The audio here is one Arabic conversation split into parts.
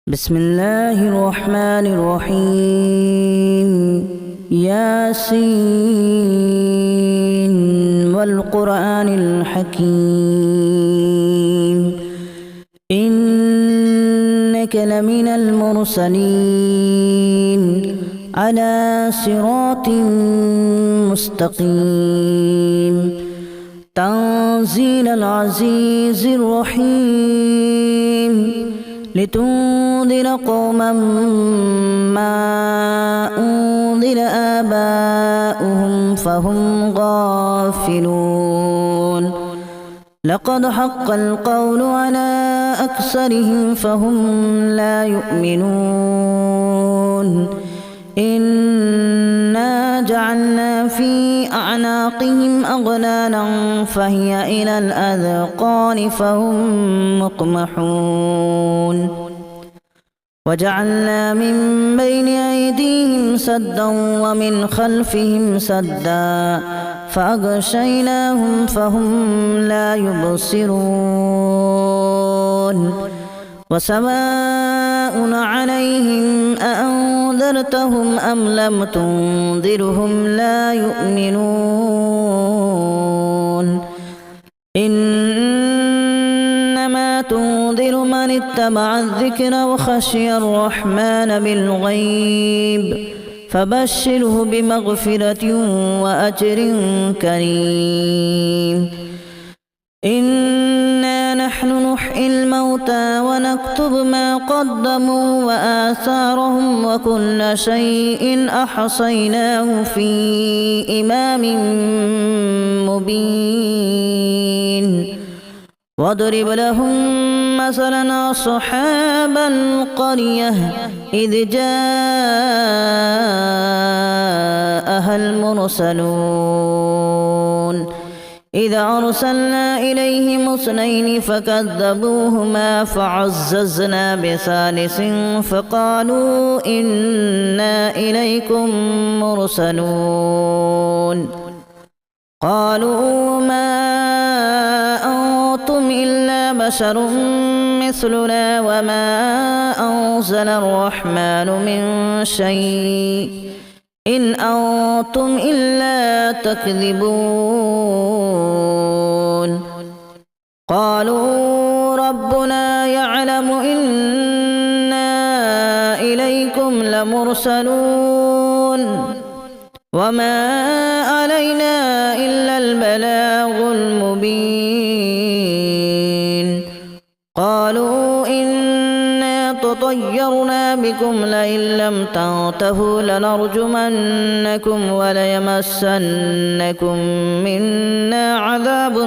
بسم الله الرحمن الرحيم ياسين والقرآن الحكيم إنك لمن المرسلين على صراط مستقيم تنزيل العزيز الرحيم لتنذر قوما ما أنذر آباؤهم فهم غافلون لقد حق القول على أكثرهم فهم لا يؤمنون إنا جعلنا في أعناقهم أغلالا فهي إلى الأذقان فهم مقمحون وجعلنا من بين أيديهم سدا ومن خلفهم سدا فأغشيناهم فهم لا يبصرون وسواء عليهم أأنذرتهم أم لم تنذرهم لا يؤمنون إنما تنذر من اتبع الذكر وخشي الرحمن بالغيب فبشره بمغفرة وأجر كريم إنا نحن نحيي الموتى ونكتب ما قدموا وآثارهم وكل شيء أحصيناه في إمام مبين واضرب لهم مثلا أصحاب القرية إذ جاءها المرسلون إذا أرسلنا إليهم اثنين فكذبوهما فعززنا بثالث فقالوا إنا إليكم مرسلون قالوا ما أنتم إلا بشر مثلنا وما أنزل الرحمن من شيء إن أنتم إلا تكذبون قالوا ربنا يعلم إنا إليكم لمرسلون وما علينا إلا البلاغ المبين قالوا إنا تطيرنا بكم لئن لم تنتهوا لنرجمنكم وليمسنكم منا عذاب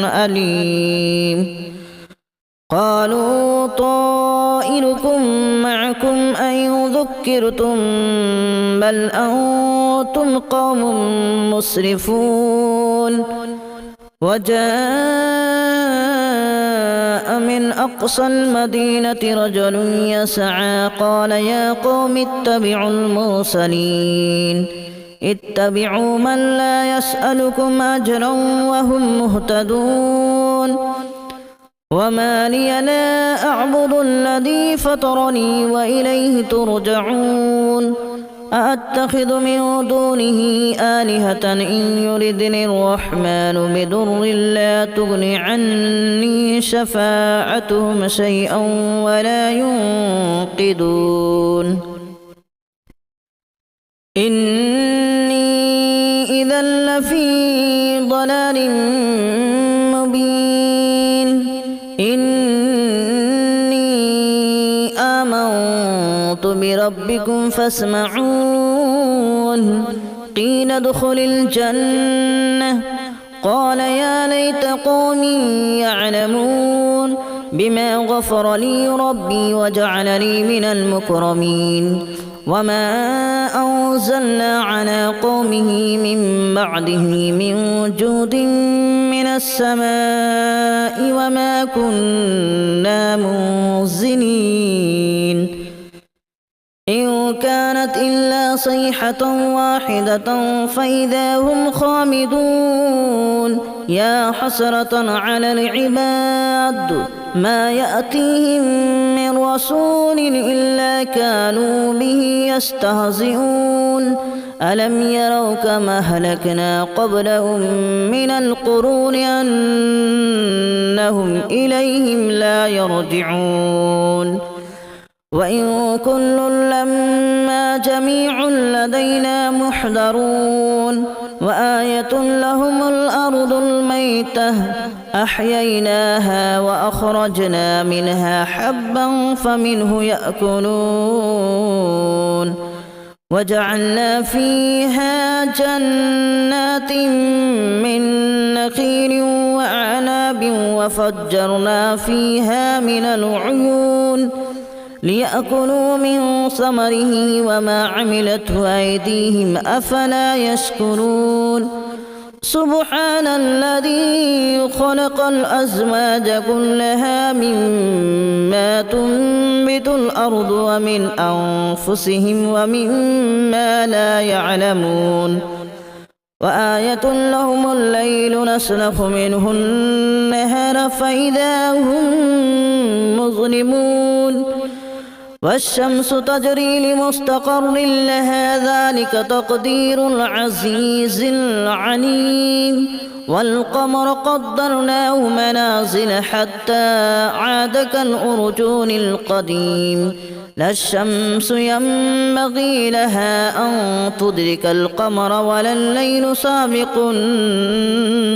أليم قالوا طائركم معكم أن ذكرتم بل أنتم قوم مسرفون وجاء من أقصى المدينة رجل يسعى قال يا قوم اتبعوا المرسلين اتبعوا من لا يسألكم أجرا وهم مهتدون وما لي لا أعبد الذي فطرني وإليه ترجعون أأتخذ من دونه آلهة إن يردني الرحمن بضر لا تغن عني شفاعتهم شيئا ولا ينقذون إني إذا لفي ضلال مبين إني آمنت بربكم فاسمعون قيل ادخل الجنة قال يا ليت قومي يعلمون بما غفر لي ربي وجعلني من المكرمين وما أنزلنا على قومه من بعده من جود من السماء وما كنا منزلين إن كانت إلا صيحة واحدة فإذا هم خامدون يا حسرة على العباد ما يأتيهم من رسول إلا كانوا به يستهزئون ألم يروا كما أهلكنا قبلهم من القرون أنهم إليهم لا يرجعون وإن كل لما جميع لدينا محضرون وآية لهم الأرض الميتة أحييناها وأخرجنا منها حبا فمنه يأكلون وجعلنا فيها جنات من نخيل وأعناب وفجرنا فيها من العيون ليأكلوا من ثمره وما عملته أيديهم أفلا يشكرون سبحان الذي خلق الأزواج كلها مما تنبت الأرض ومن أنفسهم ومما لا يعلمون وآية لهم الليل نسلخ منه النهار فإذا هم مظلمون والشمس تجري لمستقر لها ذلك تقدير العزيز العليم والقمر قدرناه منازل حتى عاد كالأرجون القديم لا الشمس ينبغي لها أن تدرك القمر ولا الليل سابق النهار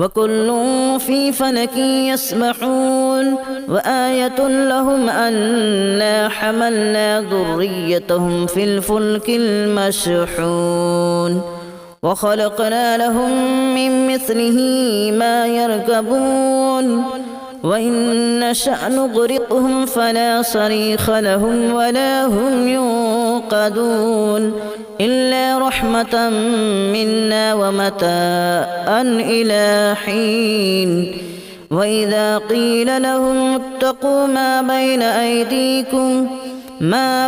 وكل في فلك يسبحون وآية لهم أنا حملنا ذريتهم في الفلك المشحون وخلقنا لهم من مثله ما يركبون وإن نشأ نغرقهم فلا صريخ لهم ولا هم ينقذون إلا رحمة منا ومتاعا إلى حين وإذا قيل لهم اتقوا ما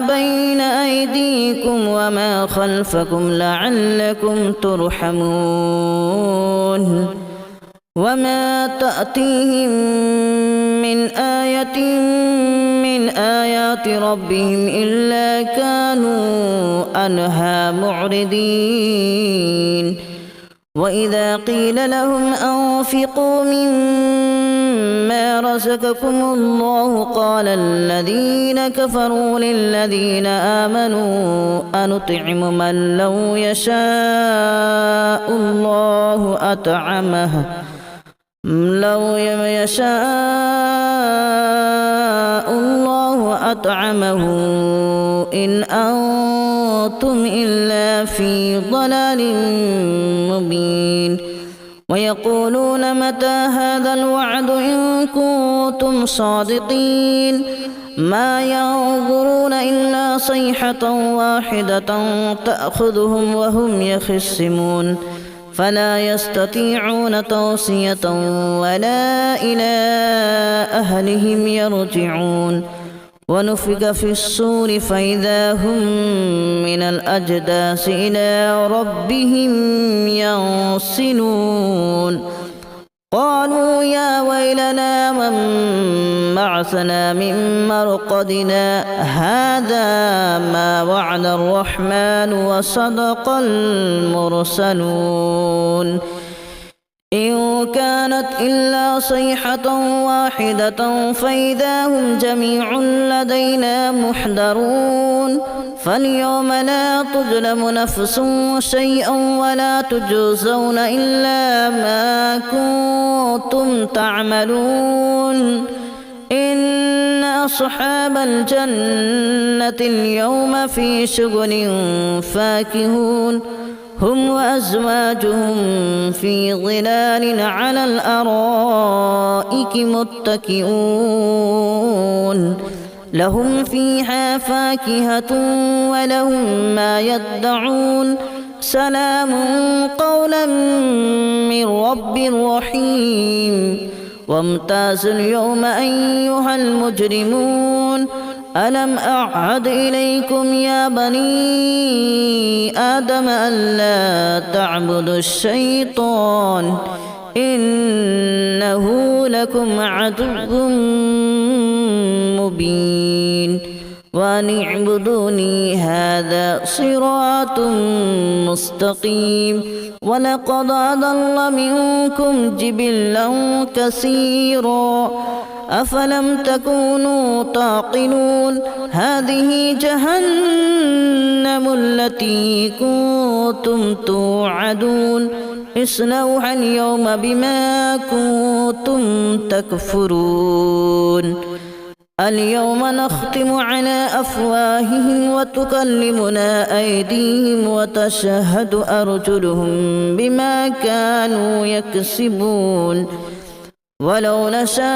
بين أيديكم وما خلفكم لعلكم ترحمون وما تأتيهم من آية من آيات ربهم إلا كانوا عنها معرضين وإذا قيل لهم أنفقوا مما رزقكم الله قال الذين كفروا للذين آمنوا أنطعم من لو يشاء الله أطعمه إن أنتم إلا في ضلال مبين ويقولون متى هذا الوعد إن كنتم صادقين ما ينظرون إلا صيحة واحدة تأخذهم وهم يخصمون فلا يستطيعون توصية ولا إلى أهلهم يرجعون ونفخ في الصور فإذا هم من الأجداث إلى ربهم ينسلون قالوا يا ويلنا من بعثنا من مرقدنا هذا ما وعد الرحمن وصدق المرسلون إن كانت إلا صيحة واحدة فإذا هم جميع لدينا محضرون فاليوم لا تظلم نفس شيئا ولا تجزون إلا ما كنتم تعملون إن أصحاب الجنة اليوم في شغل فاكهون هم وأزواجهم في ظلال على الأرائك متكئون لهم فيها فاكهة ولهم ما يدعون سلام قولا من رب رحيم وامتازوا اليوم أيها المجرمون ألم أعهد إليكم يا بني آدم ألا تعبدوا الشيطان إنه لكم عدو مبين وأن اعبدوني هذا صراط مستقيم ولقد أضل منكم جبلا كثيرا أفلم تكونوا تعقلون هذه جهنم التي كنتم توعدون اصلوها اليوم بما كنتم تكفرون اليوم نختم على أفواههم وتكلمنا أيديهم وتشهد أرجلهم بما كانوا يكسبون ولو نشاء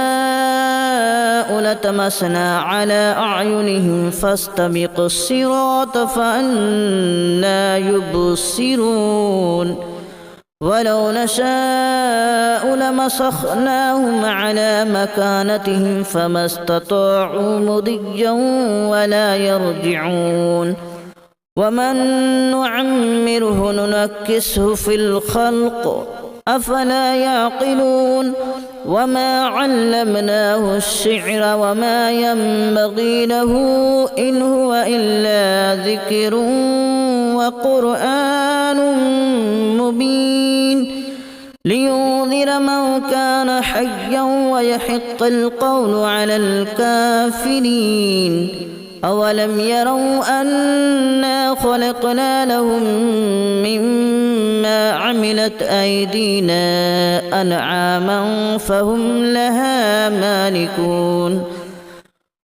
لتمسنا على أعينهم فاستبقوا الصراط فأنى يبصرون ولو نشاء لمسخناهم على مكانتهم فما استطاعوا مضيا ولا يرجعون ومن نعمره ننكسه في الخلق أفلا يعقلون وما علمناه الشعر وما ينبغي له إن هو إلا ذكر وقرآن مبين لينذر من كان حيا ويحق القول على الكافرين أولم يروا أنا خلقنا لهم مما عملت أيدينا أنعاما فهم لها مالكون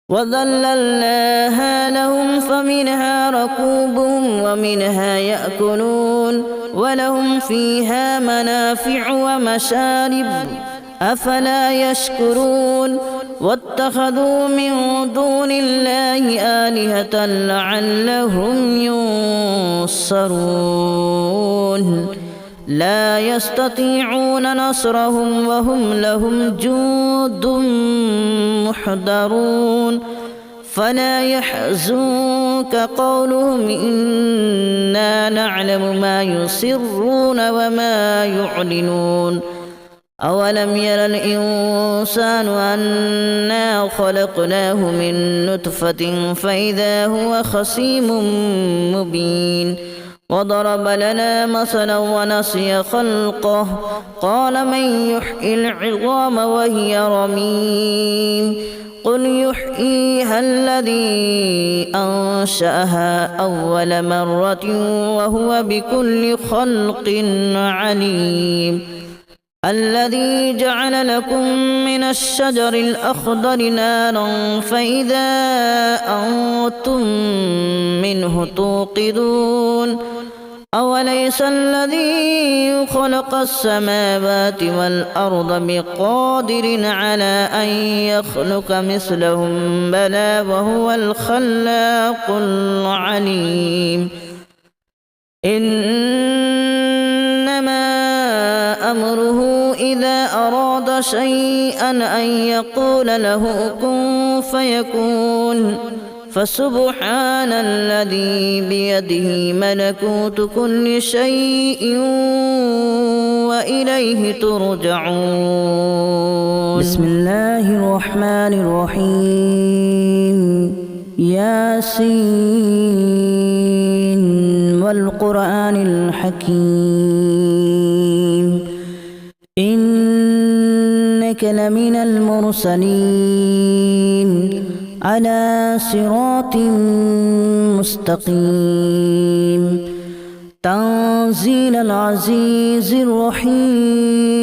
وذللناها لهم فمنها ركوبهم ومنها يأكلون ولهم فيها منافع ومشارب أفلا يشكرون واتخذوا من دون الله آلهة لعلهم ينصرون لا يستطيعون نصرهم وهم لهم جند محضرون فلا يحزنك قولهم إنا نعلم ما يسرون وما يعلنون أولم ير الإنسان أنا خلقناه من نطفة فإذا هو خصيم مبين وضرب لنا مثلا ونسي خلقه قال من يحيي العظام وهي رميم قل يحييها الذي أنشأها أول مرة وهو بكل خلق عليم الذي جعل لكم من الشجر الأخضر نارا فإذا أنتم منه توقدون أوليس الذي خلق السماوات والأرض بقادر على أن يخلق مثلهم بلى وهو الخلاق العليم إنما أمره إذا أراد شيئا أن يقول له كن فيكون فسبحان الذي بيده ملكوت كل شيء وإليه ترجعون بسم الله الرحمن الرحيم ياسين والقرآن الحكيم إنك لمن المرسلين على صراط مستقيم تنزيل العزيز الرحيم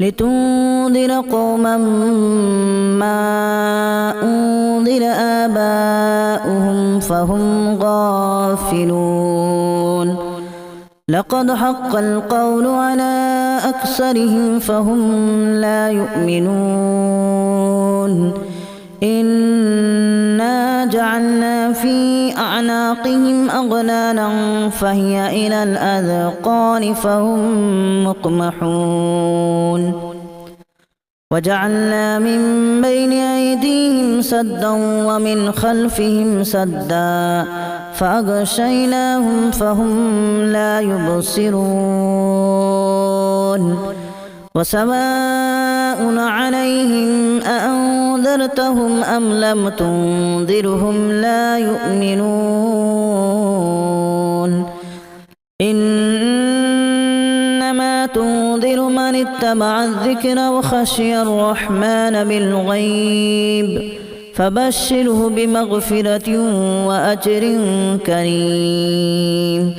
لتنذر قوما ما أنذر آباؤهم فهم غافلون لقد حق القول على أكثرهم فهم لا يؤمنون إنا جعلنا في أعناقهم أغلالا فهي إلى الأذقان فهم مقمحون وجعلنا من بين أيديهم سدا ومن خلفهم سدا فأغشيناهم فهم لا يبصرون وسواء عليهم أأنذرتهم أم لم تنذرهم لا يؤمنون إنما تنذر من اتبع الذكر وخشي الرحمن بالغيب فبشره بمغفرة وأجر كريم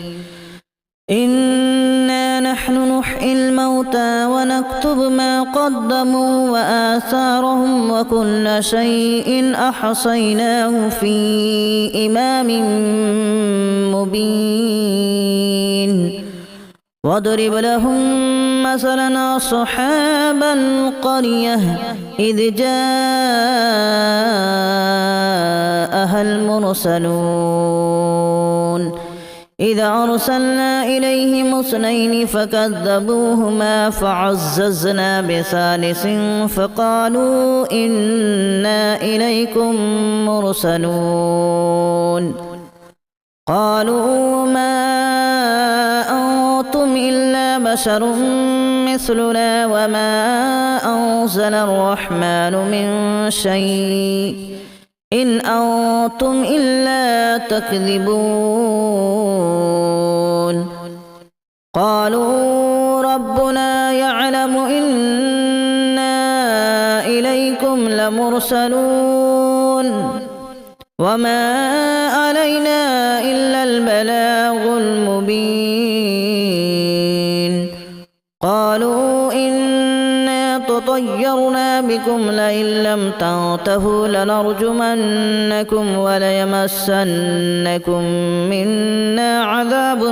إنا نحن نحيي الموتى ونكتب ما قدموا وآثارهم وكل شيء أحصيناه في إمام مبين واضرب لهم مثلا أصحاب القرية إذ جاءها المرسلون إذا أرسلنا إليهم اثنين فكذبوهما فعززنا بثالث فقالوا إنا إليكم مرسلون قالوا ما أنتم إلا بشر مثلنا وما أنزل الرحمن من شيء إن أنتم إلا تكذبون قالوا ربنا يعلم إنا إليكم لمرسلون وما علينا إلا البلاغ المبين قالوا إنا تطيرنا بكم لئن لم تنتهوا لنرجمنكم وليمسنكم منا عذاب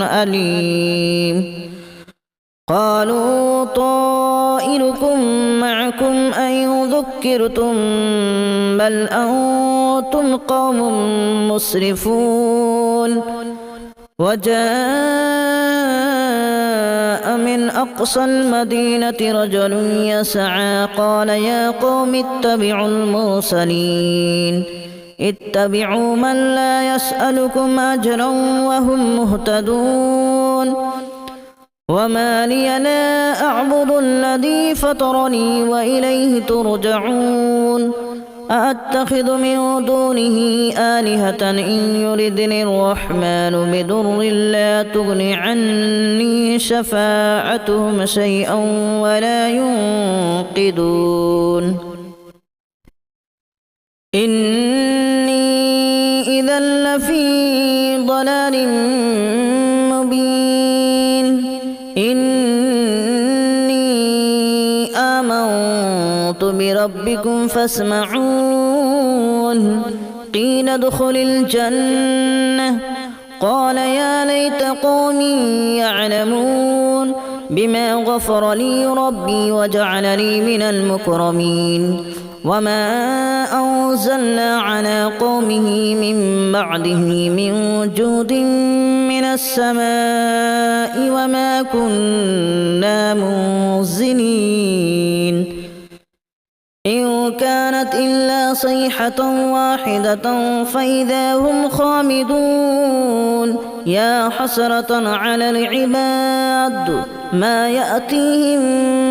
أليم قالوا طائركم معكم أن ذكرتم بل أنتم قوم مسرفون وجاء من أقصى المدينة رجل يسعى قال يا قوم اتبعوا المرسلين اتبعوا من لا يسألكم أجرا وهم مهتدون وما لي لا أعبد الذي فطرني وإليه ترجعون أأتخذ من دونه آلهة إن يردني الرحمن بضر لا تغن عني شفاعتهم شيئا ولا ينقذون إني إذا لفي ضلال مبين إني آمنت بربكم فاسمعون قيل ادخل الجنة قال يا ليت قومي يعلمون بما غفر لي ربي وجعلني من المكرمين وما أنزلنا على قومه من بعده من جود من السماء وما كنا منزلين إن كانت إلا صيحة واحدة فإذا هم خامدون يا حسرة على العباد ما يأتيهم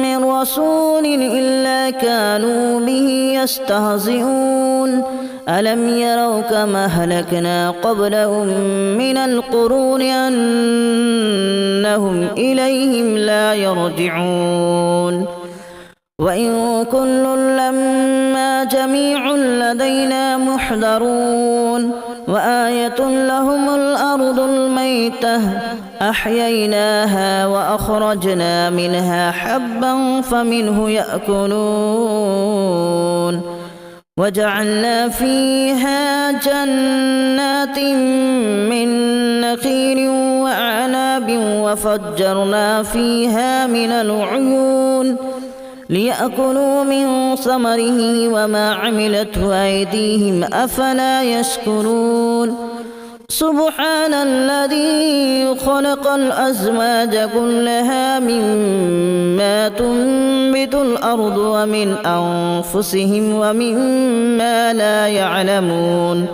من رسول إلا كانوا به يستهزئون ألم يروا كما أهلكنا قبلهم من القرون أنهم إليهم لا يرجعون وإن كل لما جميع لدينا محضرون وآية لهم الأرض الميتة أحييناها وأخرجنا منها حبا فمنه يأكلون وجعلنا فيها جنات من نخيل وأعناب وفجرنا فيها من العيون ليأكلوا من ثمره وما عملته أيديهم أفلا يشكرون سبحان الذي خلق الأزواج كلها مما تنبت الأرض ومن أنفسهم ومما لا يعلمون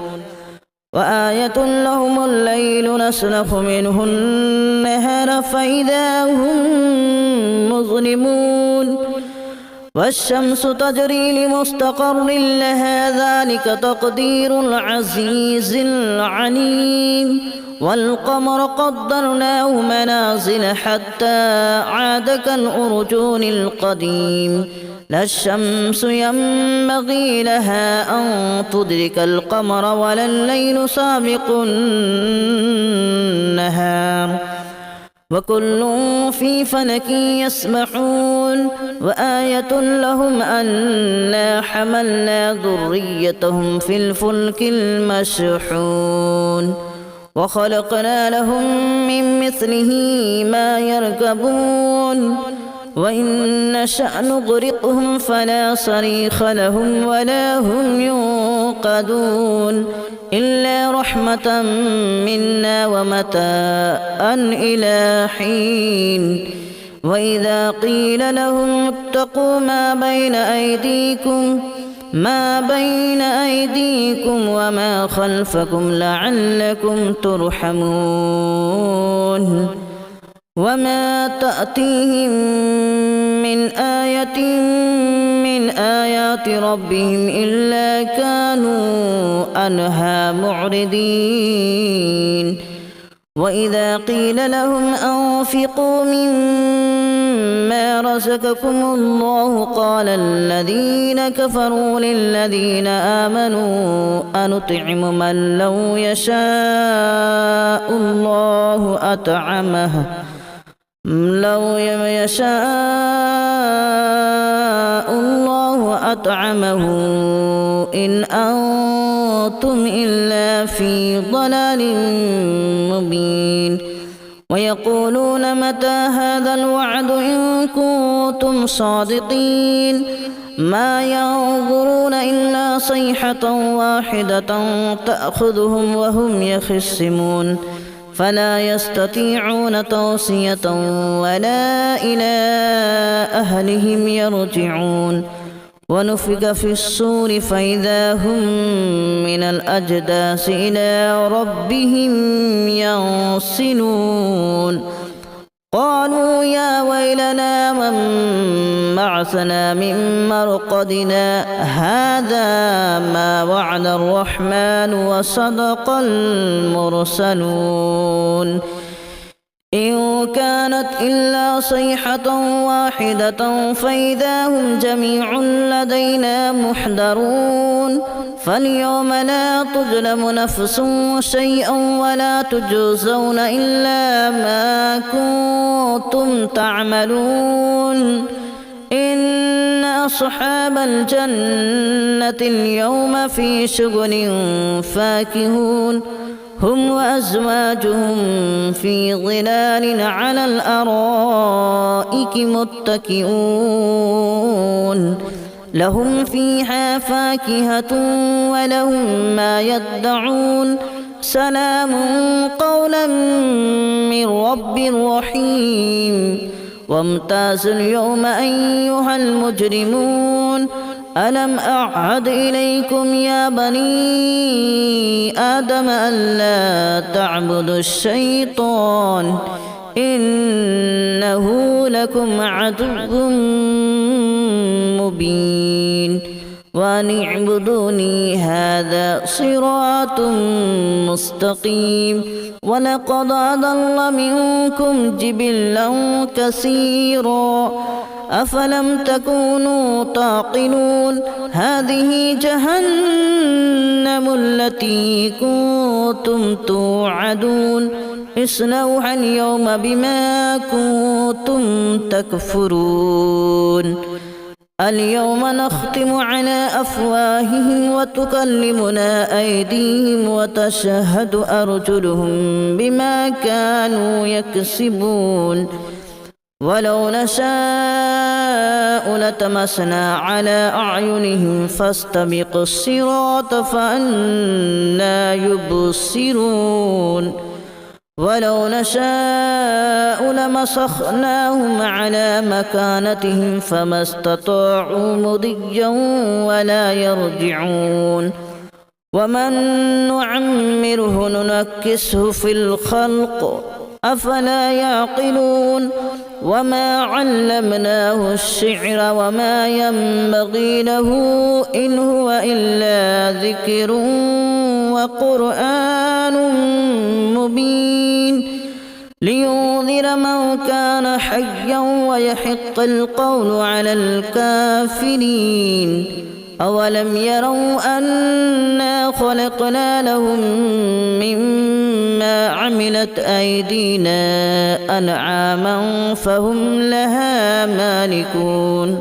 وآية لهم الليل نسلخ منه النهار فإذا هم مظلمون والشمس تجري لمستقر لها ذلك تقدير العزيز العليم والقمر قدرناه منازل حتى عاد كالأرجون القديم لا الشمس ينبغي لها أن تدرك القمر ولا الليل سابق النهار وكل في فلك يسبحون وآية لهم أنا حملنا ذريتهم في الفلك المشحون وخلقنا لهم من مثله ما يركبون وإن نشأ نغرقهم فلا صريخ لهم ولا هم ينقذون إلا رحمة منا ومتاعا إلى حين وإذا قيل لهم اتقوا ما بين أيديكم وما خلفكم لعلكم ترحمون وما تأتيهم من آية من آيات ربهم إلا كانوا عنها معرضين وإذا قيل لهم أنفقوا مما رزقكم الله قال الذين كفروا للذين آمنوا أنطعم من لو يشاء الله أطعمه إن أنتم إلا في ضلال مبين ويقولون متى هذا الوعد إن كنتم صادقين ما ينظرون إلا صيحة واحدة تأخذهم وهم يخصمون فلا يستطيعون توصية ولا إلى أهلهم يرجعون ونفخ في الصور فإذا هم من الأجداث إلى ربهم ينسلون قالوا يا ويلنا من بعثنا من مرقدنا هذا ما وعد الرحمن وصدق المرسلون إن كانت إلا صيحة واحدة فإذا هم جميع لدينا محضرون فاليوم لا تظلم نفس شيئا ولا تجزون إلا ما كنتم تعملون إن أصحاب الجنة اليوم في شغل فاكهون هم وأزواجهم في ظلال على الأرائك متكئون لهم فيها فاكهة ولهم ما يدعون سلام قولا من رب رحيم وامتازوا اليوم أيها المجرمون ألم أعهد إليكم يا بني آدم ألا تعبدوا الشيطان إنه لكم عدو مبين وأن اعبدوني هذا صراط مستقيم ولقد أضل منكم جبلا كثيرا أفلم تكونوا تعقلون هذه جهنم التي كنتم توعدون اصلوها اليوم بما كنتم تكفرون اليوم نختم على أفواههم وتكلمنا أيديهم وتشهد أرجلهم بما كانوا يكسبون ولو نشاء نشاء لطمسنا على أعينهم فاستبقوا الصراط فأنى يبصرون ولو نشاء لمسخناهم على مكانتهم فما استطاعوا مضيا ولا يرجعون ومن نعمره ننكسه في الخلق أفلا يعقلون وما علمناه الشعر وما ينبغي له إن هو إلا ذكر وقرآن مبين لينذر من كان حيا ويحق القول على الكافرين أولم يروا أنا خلقنا لهم مما عملت أيدينا أنعاما فهم لها مالكون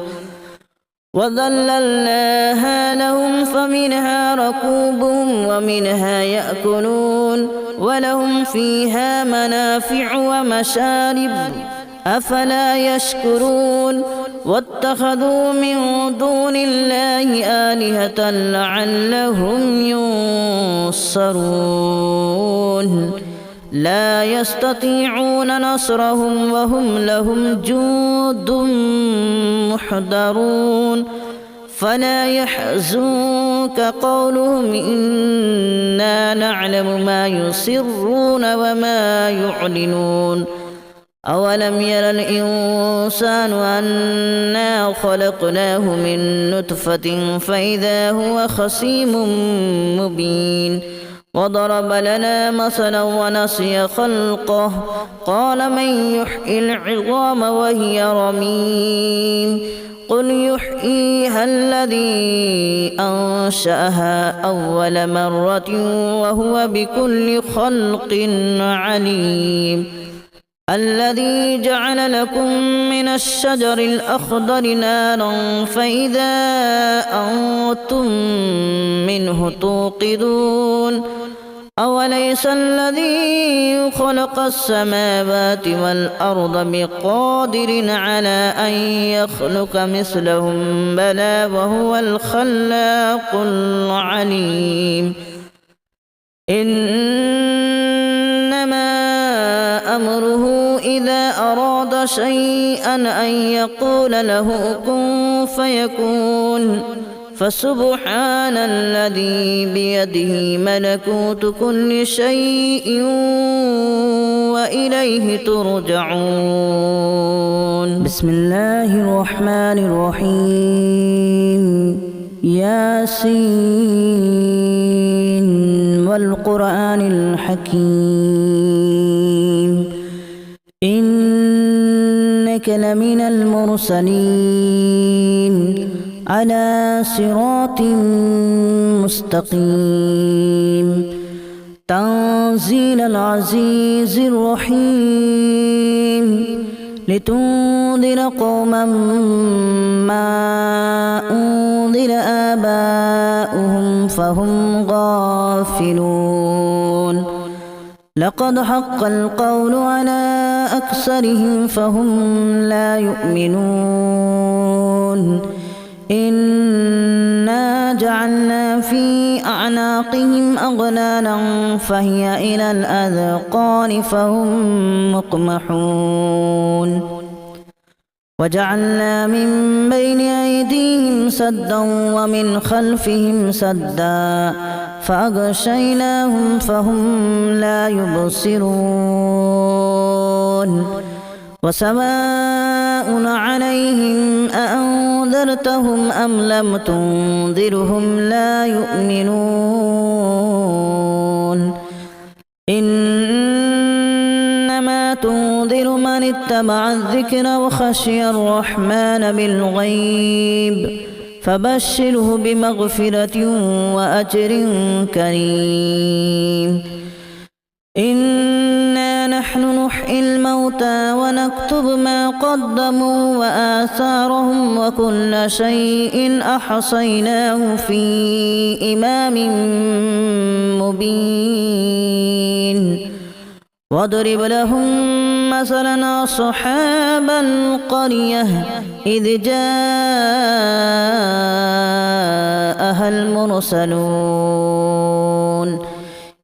وذللناها لهم فمنها ركوبهم ومنها يأكلون ولهم فيها منافع ومشارب أفلا يشكرون واتخذوا من دون الله آلهة لعلهم ينصرون لا يستطيعون نصرهم وهم لهم جند محضرون فلا يحزنك قولهم إنا نعلم ما يسرون وما يعلنون أولم ير الإنسان أنا خلقناه من نطفة فإذا هو خصيم مبين وضرب لنا مثلا ونسي خلقه قال من يحيي العظام وهي رميم قل يحييها الذي أنشأها أول مرة وهو بكل خلق عليم الذي جعل لكم من الشجر الأخضر نارا فإذا أنتم منه توقدون أوليس الذي خلق السماوات والأرض بقادر على أن يخلق مثلهم بلى وهو الخلاق العليم إنما أمره إذا أراد شيئا أن يقول له كن فيكون فسبحان الذي بيده ملكوت كل شيء وإليه ترجعون بسم الله الرحمن الرحيم ياسين والقرآن الحكيم إنك لمن المرسلين على صراط مستقيم تنزيل العزيز الرحيم لتنذر قوما ما أنذر آباؤهم فهم غافلون لقد حق القول على أكثرهم فهم لا يؤمنون إنا جعلنا في أعناقهم أغلالا فهي إلى الأذقان فهم مقمحون وجعلنا من بين أيديهم سدا ومن خلفهم سدا فأغشيناهم فهم لا يبصرون وسواء عليهم أأنذرتهم أم لم تنذرهم لا يؤمنون إنما تنذر من اتبع الذكر وخشي الرحمن بالغيب فبشره بمغفرة وأجر كريم إنا نحن نحيي الموتى ونكتب ما قدموا وآثارهم وكل شيء أحصيناه في إمام مبين واضرب لهم مثلا أصحاب القرية إذ جاءها المرسلون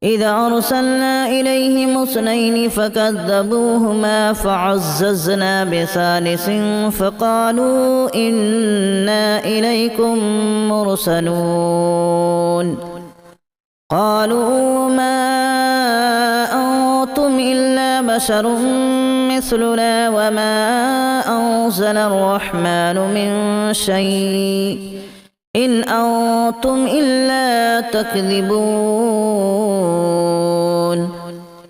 إذا أرسلنا إليهم اثنين فكذبوهما فعززنا بثالث فقالوا إنا إليكم مرسلون قالوا ما أنتم إلا بشر مثلنا وما أنزل الرحمن من شيء إن أنتم إلا تكذبون